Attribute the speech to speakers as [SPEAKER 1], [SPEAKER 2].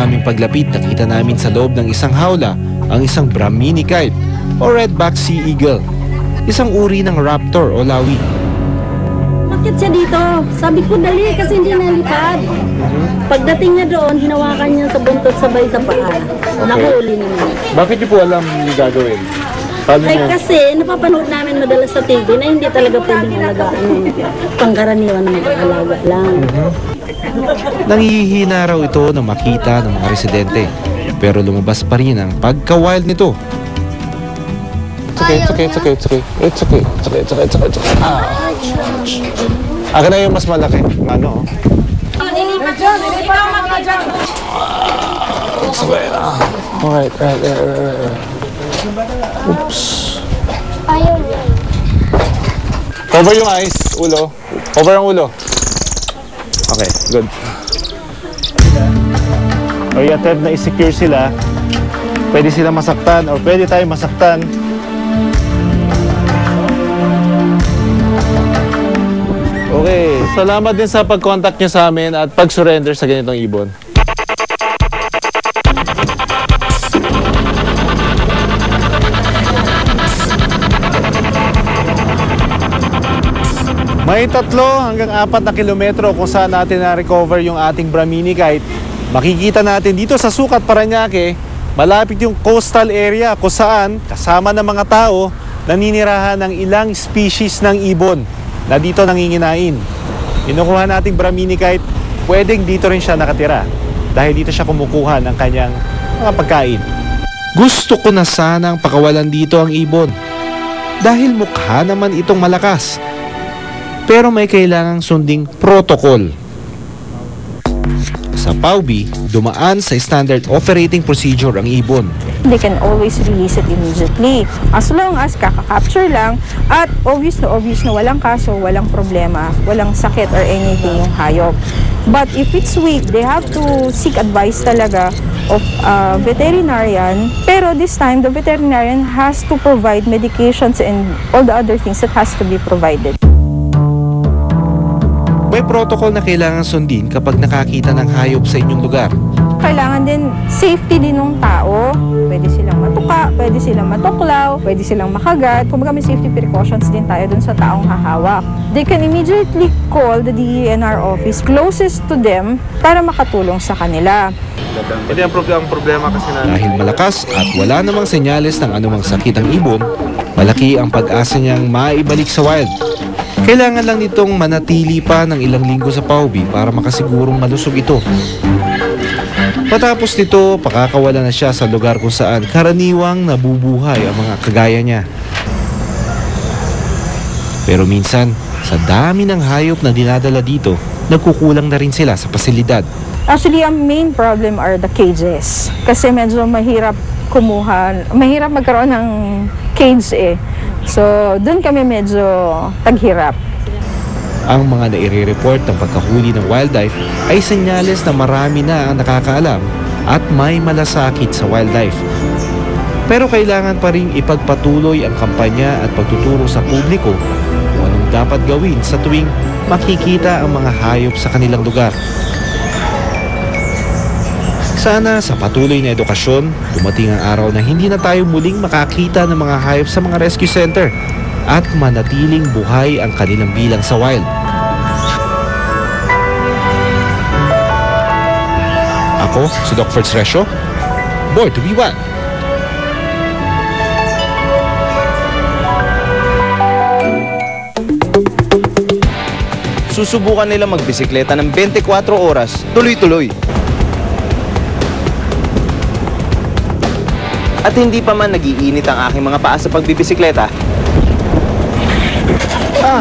[SPEAKER 1] aming paglapit, nakita namin sa loob ng isang hawla ang isang Brahmini kite o redback sea eagle, isang uri ng raptor o lawi.
[SPEAKER 2] Bakit siya dito? Sabi ko dali kasi hindi nalipad. Pagdating niya doon, hinawakan niya sa buntot sabay sa paa. Nahuli niya.
[SPEAKER 3] Bakit niyo po alam yung gagawin?
[SPEAKER 2] Ay kasi napapanood namin madalas sa TV na hindi talaga pwedeng alagaan yung pangkaraniwan ng mag-alaga lang.
[SPEAKER 1] Nangihina raw ito na makita ng mga residente, pero lumabas pa rin ang pagka-wild nito.
[SPEAKER 3] It's okay. Akin na yung mas malaki. Ano? Alright. Oops. Cover yung eyes, ulo. Cover ang ulo. Okay, good. O i-attempt na i-secure sila. Pwede sila masaktan or pwede tayo masaktan. Okay, salamat din sa pag-contact nyo sa amin at pag-surrender sa ganitong ibon. May 3 hanggang 4 na kilometro kung saan natin na-recover yung ating Brahmini kite. Makikita natin dito sa Sucat, Parañaque, malapit yung coastal area kung saan kasama ng mga tao naninirahan ng ilang species ng ibon na dito nanginginain. Kinukuha nating Brahmini kite, pwedeng dito rin siya nakatira dahil dito siya kumukuha ng kanyang mga pagkain.
[SPEAKER 1] Gusto ko na sanang pakawalan dito ang ibon dahil mukha naman itong malakas. Pero may kailangang sunding protocol. Sa PAUB, dumaan sa standard operating procedure ang ibon.
[SPEAKER 4] They can always release it immediately. As long as kaka-capture lang at obvious na walang kaso, walang problema, walang sakit or anything yung hayop. But if it's weak, they have to seek advice talaga of veterinarian. Pero this time, the veterinarian has to provide medications and all the other things that has to be provided.
[SPEAKER 1] May protocol na kailangan sundin kapag nakakita ng hayop sa inyong lugar.
[SPEAKER 4] Kailangan din safety din ng tao. Pwede silang matuka, pwede silang matuklaw, pwede silang makagat. Kumbaga may safety precautions din tayo dun sa taong hahawak. They can immediately call the DENR office closest to them para makatulong sa kanila.
[SPEAKER 3] Hindi ang problema kasi na...
[SPEAKER 1] Dahil malakas at wala namang senyales ng anumang sakit ang ibon, malaki ang pag-asa niyang maibalik sa wild. Kailangan lang nitong manatili pa ng ilang linggo sa PAUB para makasigurong malusog ito. Patapos nito, pakakawala na siya sa lugar kung saan karaniwang nabubuhay ang mga kagaya niya. Pero minsan, sa dami ng hayop na dinadala dito, nagkukulang na rin sila sa pasilidad.
[SPEAKER 4] Actually, ang main problem are the cages. Kasi medyo mahirap magkaroon ng cage eh. So, doon kami medyo taghirap.
[SPEAKER 1] Ang mga naire-report ng pagkahuli ng wildlife ay senyales na marami na ang nakakaalam at may malasakit sa wildlife. Pero kailangan pa rin ipagpatuloy ang kampanya at pagtuturo sa publiko kung anong dapat gawin sa tuwing makikita ang mga hayop sa kanilang lugar. Sana sa patuloy na edukasyon, dumating ang araw na hindi na tayo muling makakita ng mga hayop sa mga rescue center at manatiling buhay ang kanilang bilang sa wild. Ako, si Doc Fertz Resio, born to be wild.
[SPEAKER 5] Susubukan nila magbisikleta ng 24 oras, tuloy-tuloy. At hindi pa man nagiinit ang aking mga paa sa pagbibisikleta.
[SPEAKER 3] Ah!